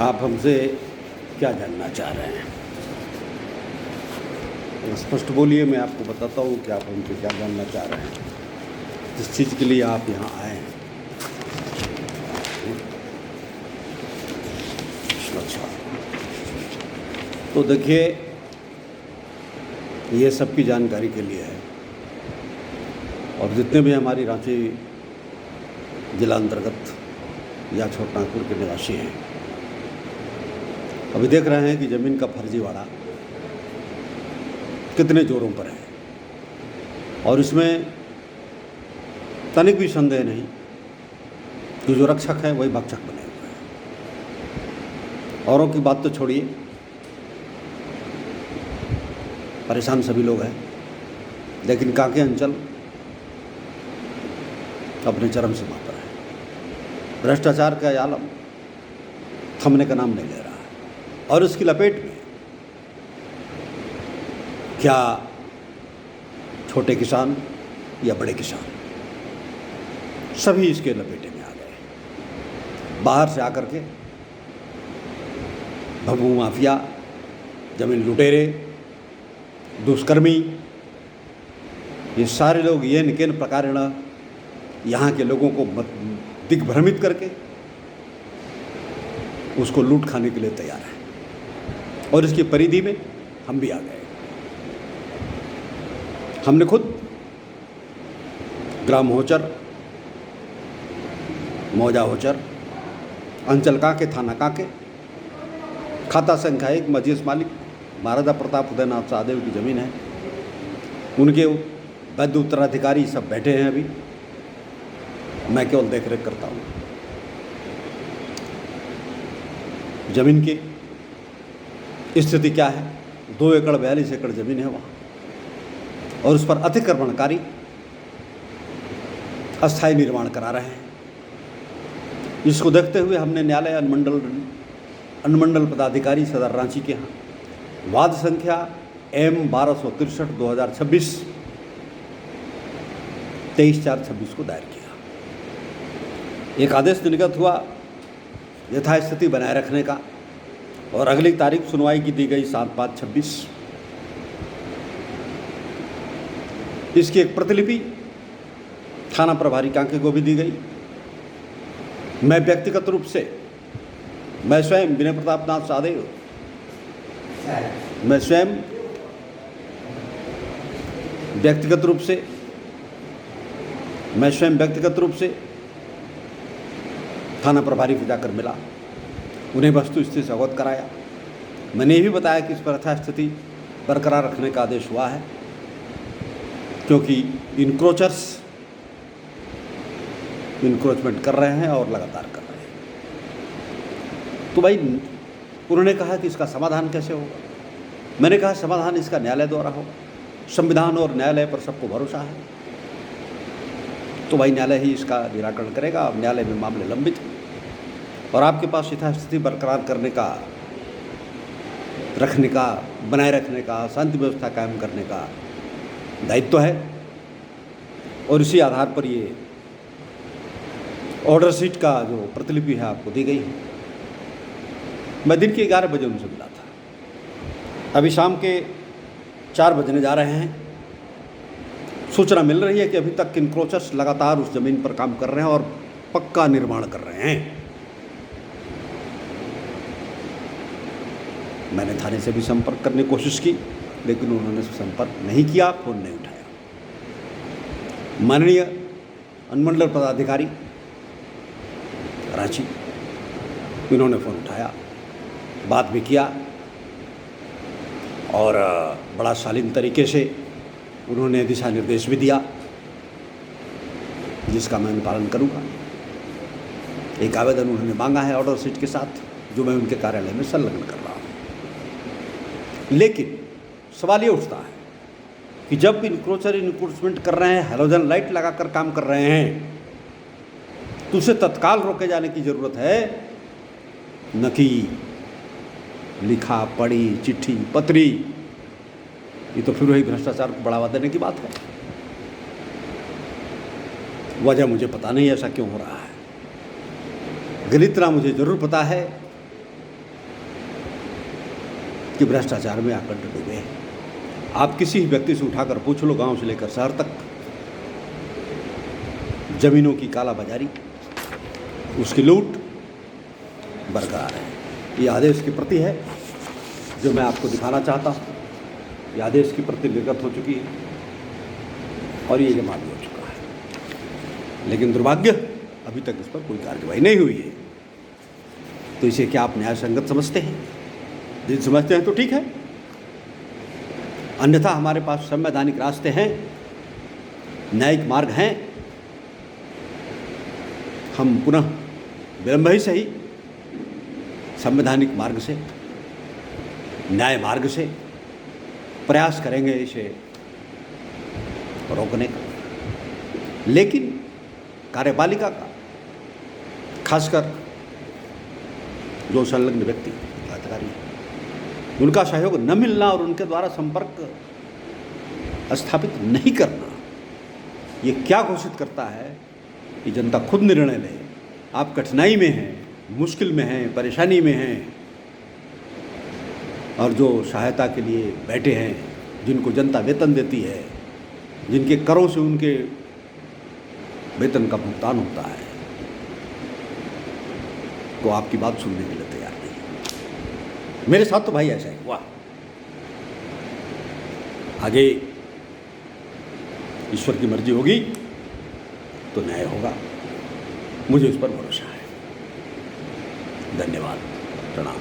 आप हमसे क्या जानना चाह रहे हैं? स्पष्ट बोलिए, मैं आपको बताता हूँ कि आप हमसे क्या जानना चाह रहे हैं, जिस चीज़ के लिए आप यहाँ आए हैं। अच्छा, तो देखिए, ये सबकी जानकारी के लिए है। और जितने भी हमारी रांची जिला अंतर्गत या छोटनागपुर के निवासी हैं, अभी देख रहे हैं कि ज़मीन का फर्जीवाड़ा कितने जोरों पर है। और इसमें तनिक भी संदेह नहीं कि जो रक्षक है वही भक्षक बने हुए हैं। औरों की बात तो छोड़िए, परेशान सभी लोग हैं, लेकिन कांके अंचल अपने चरम सीमा पर है। भ्रष्टाचार का आलम थमने का नाम नहीं ले रहा है। और इसकी लपेट में क्या छोटे किसान या बड़े किसान, सभी इसके लपेटे में आ गए। बाहर से आकर के भभू माफिया, जमीन लुटेरे, दुष्कर्मी, ये सारे लोग ये निकेन प्रकारेण यहाँ के लोगों को दिग्भ्रमित करके उसको लूट खाने के लिए तैयार है। और इसकी परिधि में हम भी आ गए। हमने खुद ग्राम होचर, मौजा होचर, अंचल कांके, थाना कांके, खाता संख्या 1, मजीस मालिक महाराजा प्रताप उदयनाथ सहदेव की ज़मीन है। उनके वैध उत्तराधिकारी सब बैठे हैं अभी, मैं केवल देख रेख करता हूँ। जमीन की स्थिति क्या है? 2 एकड़ 42 एकड़ जमीन है वहाँ, और उस पर अतिक्रमणकारी अस्थायी निर्माण करा रहे हैं। इसको देखते हुए हमने न्यायालय अनुमंडल पदाधिकारी सदर रांची के यहाँ वाद संख्या M-1263/2026 23/4/26 को दायर किया। एक आदेश निर्गत हुआ यथास्थिति बनाए रखने का, और अगली तारीख सुनवाई की दी गई 7/5/26। इसकी एक प्रतिलिपि थाना प्रभारी कांके को भी दी गई। मैं व्यक्तिगत रूप से, मैं स्वयं विनय प्रताप नाथ सहदेव, मैं स्वयं व्यक्तिगत रूप से थाना प्रभारी को जाकर मिला, उन्हें वस्तु स्थिति से अवगत कराया। मैंने ये भी बताया कि इस पर यथास्थिति बरकरार रखने का आदेश हुआ है, क्योंकि इनक्रोचर्स इनक्रोचमेंट कर रहे हैं और लगातार कर रहे हैं। तो भाई, उन्होंने कहा कि इसका समाधान कैसे होगा? मैंने कहा समाधान इसका न्यायालय द्वारा होगा। संविधान और न्यायालय पर सबको भरोसा है, तो भाई न्यायालय ही इसका निराकरण करेगा। अब न्यायालय में मामले लंबित हैं, और आपके पास यथास्थिति बरकरार करने का, रखने का, बनाए रखने का, शांति व्यवस्था कायम करने का दायित्व है। और इसी आधार पर ये ऑर्डर शीट का जो प्रतिलिपि है आपको दी गई है। मैं दिन के 11 बजे उनसे मिला था, अभी शाम के 4 बजने जा रहे हैं। सूचना मिल रही है कि अभी तक इनक्रोचर्स लगातार उस जमीन पर काम कर रहे हैं और पक्का निर्माण कर रहे हैं। मैंने थाने से भी संपर्क करने की कोशिश की, लेकिन उन्होंने संपर्क नहीं किया, फ़ोन नहीं उठाया। माननीय अनुमंडल पदाधिकारी रांची, इन्होंने फ़ोन उठाया, बात भी किया, और बड़ा शालीन तरीके से उन्होंने दिशा निर्देश भी दिया, जिसका मैं पालन करूँगा। एक आवेदन उन्होंने मांगा है ऑर्डर शीट के साथ, जो मैं उनके कार्यालय में संलग्न कर रहा हूँ। लेकिन सवाल ये उठता है कि जब इनक्रोचर इनक्रोचमेंट कर रहे हैं, हैलोजन लाइट लगाकर काम कर रहे हैं, तो उसे तत्काल रोके जाने की ज़रूरत है, न कि लिखा पढ़ी चिट्ठी पत्री। ये तो फिर वही भ्रष्टाचार को बढ़ावा देने की बात है। वजह मुझे पता नहीं ऐसा क्यों हो रहा है। गलत ना मुझे ज़रूर पता है कि भ्रष्टाचार में आकंठ डूबे हैं। आप किसी व्यक्ति से उठाकर पूछ लो, गांव से लेकर शहर तक जमीनों की कालाबाजारी, उसकी लूट बरकरार है। ये आदेश की प्रति है जो मैं आपको दिखाना चाहता हूँ। ये आदेश की प्रति निर्गत हो चुकी है और ये जमा भी हो चुका है, लेकिन दुर्भाग्य अभी तक इस पर कोई कार्रवाई नहीं हुई है। तो इसे क्या आप न्याय संगत समझते हैं? यदि समझते हैं तो ठीक है, अन्यथा हमारे पास संवैधानिक रास्ते हैं, न्यायिक मार्ग हैं। हम पुनः विलंब ही सही संवैधानिक मार्ग से, न्याय मार्ग से प्रयास करेंगे इसे रोकने का। लेकिन कार्यपालिका का, खासकर जो संलग्न व्यक्ति अधिकारी, उनका सहयोग न मिलना और उनके द्वारा संपर्क स्थापित नहीं करना, ये क्या घोषित करता है कि जनता खुद निर्णय ले। आप कठिनाई में हैं, मुश्किल में हैं, परेशानी में हैं, और जो सहायता के लिए बैठे हैं, जिनको जनता वेतन देती है, जिनके करों से उनके वेतन का भुगतान होता है, तो आपकी बात सुनने के लिए तैयार नहीं। मेरे साथ तो भाई ऐसा ही हुआ। आगे ईश्वर की मर्जी होगी तो न्याय होगा, मुझे इस पर भरोसा है। धन्यवाद, प्रणाम।